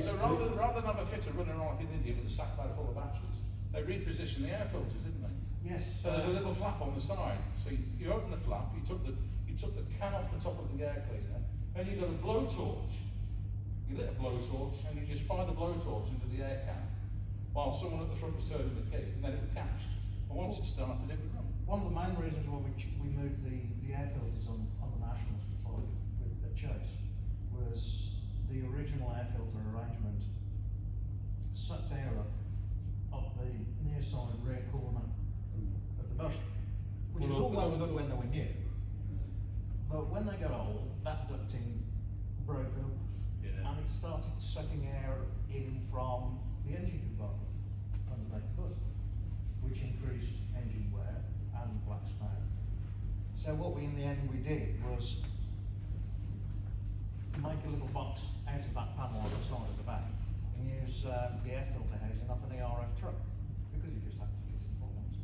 So rather than have a fitter running around in India with a sack bag full of batteries, they repositioned the air filters, didn't they? Yes. So there's a little flap on the side. So you open the flap, you took the can off the top of the air cleaner, and you got a blowtorch. You lit a blowtorch, and you just fire the blowtorch into the air can, while someone at the front was turning the key, and then it would catch. And once it started, it would run. One of the main reasons why we moved the air filters on the nationals before with the Chase was the original air filter arrangement sucked air up the near side rear corner of the bus, which was all well and good when they were new. But when they got old, that ducting broke up, and it started sucking air in from the engine compartment underneath the bus, which increased engine wear and black smoke. So what we in the end we did was make a little box out of that panel on the side of the back and use the air filter housing off an ERF truck, because you just have to fit in problems.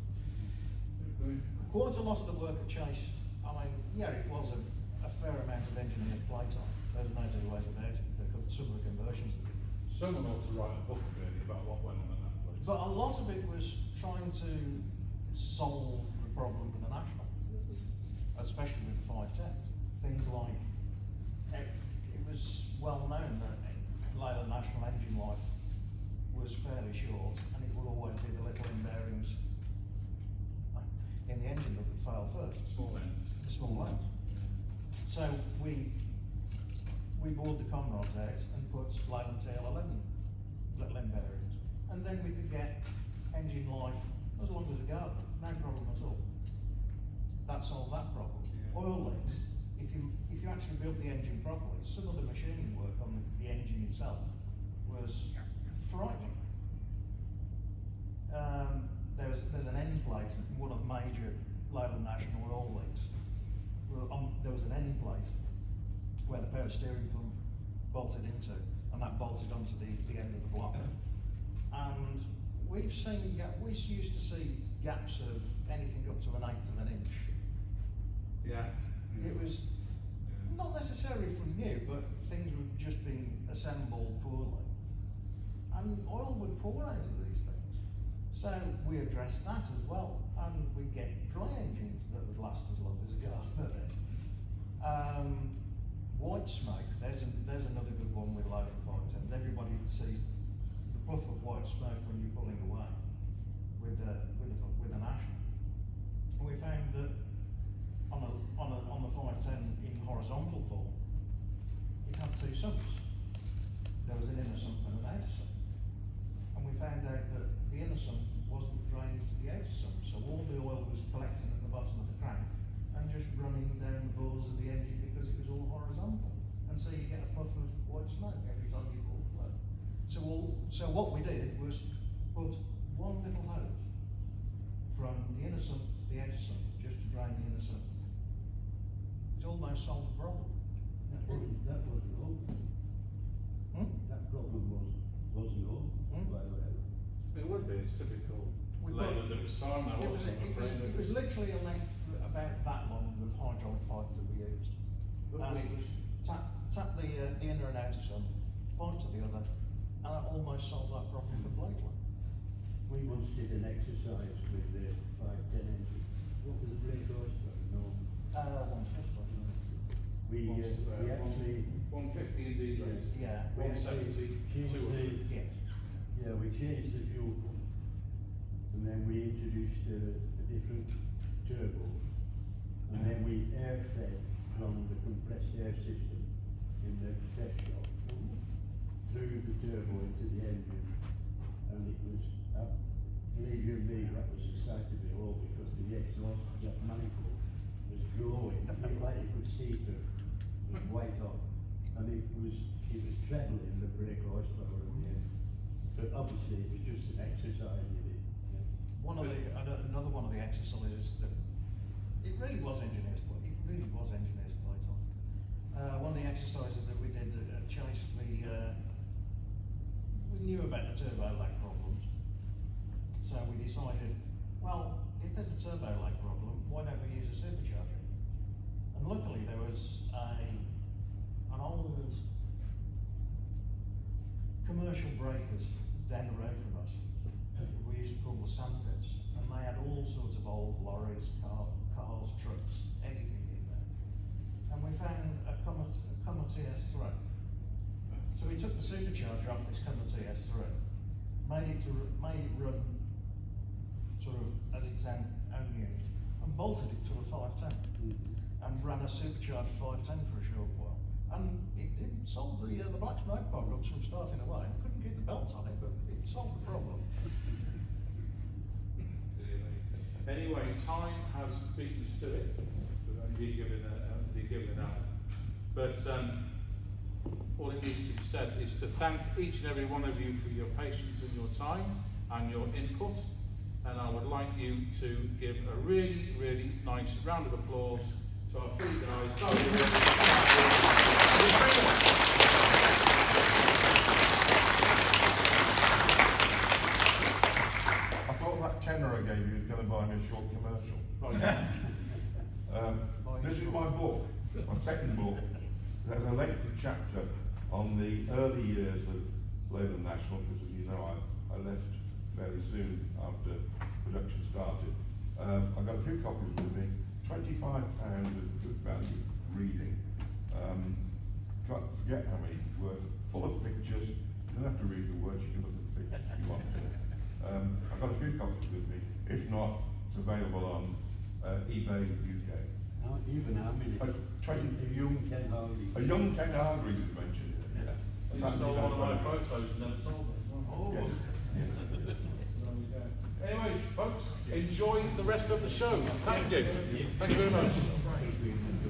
Quite a lot of the work at Chase, I mean, yeah, it was a fair amount of engineers' playtime. There's no two ways about it. Some of the conversions that we did. Someone ought to write a book really about what went on in that place. But a lot of it was trying to solve the problem with the National, especially with the 510. Things like, it was well known that Leyland National engine life was fairly short, and it would always be the little end bearings in the engine that would fail first. Small ends. The small ends. So we bored the con rods out and put Leyland TL11 little end bearings, and then we could get engine life as long as a garden, no problem at all. That solved that problem. Yeah. Oil leaks, if you actually built the engine properly, some of the machining work on the engine itself was frightening. There's an end plate in one of the major Leyland National oil leaks. There was an end plate where the power steering pump bolted into, and that bolted onto the end of the block. And we used to see gaps of anything up to 1/8 of an inch. Yeah. It was not necessarily from new, but things were just being assembled poorly. And oil would pour out of these things. So we addressed that as well, and we'd get dry engines that would last as long as a gardener then. White smoke, there's another good one with Leyland 510s. Everybody sees the puff of white smoke when you're pulling away with a National. And we found that on the 510 in horizontal form, it had two sumps. There was an inner sump and an outer sump. And we found out that the inner sump wasn't drained to the outer sump, so all the oil was collecting at the bottom of the crank and just running down the bores of the engine because it was all horizontal. And so you get a puff of white smoke every time you pull the flow. So what we did was put one little hose from the inner sump to the outer sump, just to drain the inner sump. It almost solved the problem. That wasn't all. That problem wasn't all, by the way. It would be. It's typical We Leyland at its time. Now, It was literally a length about that long of hydraulic pipe that we used. And it was tap the inner and outer sump, pipe to the other, and that almost solved that problem completely. We once did an exercise with the 510 engine. What was the brake horsepower? No. 150. We actually 150 indeed. Yeah. we actually 170, changed 200. Yes. we changed the fuel pump, and then we introduced a different turbo, and then we air fed from the compressed air system in the test shop through the turbo into the engine, and it was, believe you me, that was a sight to behold, because the exhaust, that manifold, was glowing, like you could see through. It was white hot, and it was trebling the brake horsepower at the end. But obviously it was just an exercise in it. Another one of the exercises that it really was engineers' playtime. One of the exercises that we did at Chase, we knew about the turbo lag problems, so we decided, well, if there's a turbo lag problem, why don't we use a supercharger? And luckily there was an old commercial breakers down the road from us. We used to call the sand pits, and they had all sorts of old lorries, cars, trucks, anything in there. And we found a Comet TS3. So we took the supercharger off this Comet TS3, made it run sort of as its own unit, and bolted it to a 510, and ran a supercharged 510 for a short while. And it did solve the black smoke problems from starting away. Couldn't keep the belts on it, but it solved the problem. Anyway, time has beaten us to it. We've only given an hour. But all it needs to be said is to thank each and every one of you for your patience and your time and your input. And I would like you to give a really, really nice round of applause to our three guys. I thought that tenner I gave you was going to buy me a short commercial. This is my book, my second book. There's a lengthy chapter on the early years of Leyland National, because as you know I left fairly soon after production started. I've got a few copies with me, £25 of good value reading. Forget how many words, full of pictures. You don't have to read the words, you can look at the pictures if you want to. I've got a few copies with me. If not, it's available on eBay UK. Not even how many? A young Ken Hardy. A young Ken Hardy is mentioned in it, yeah. You stole one of my photos and never told me. Oh. Anyways, folks, enjoy the rest of the show. Thank you. Thank you very much.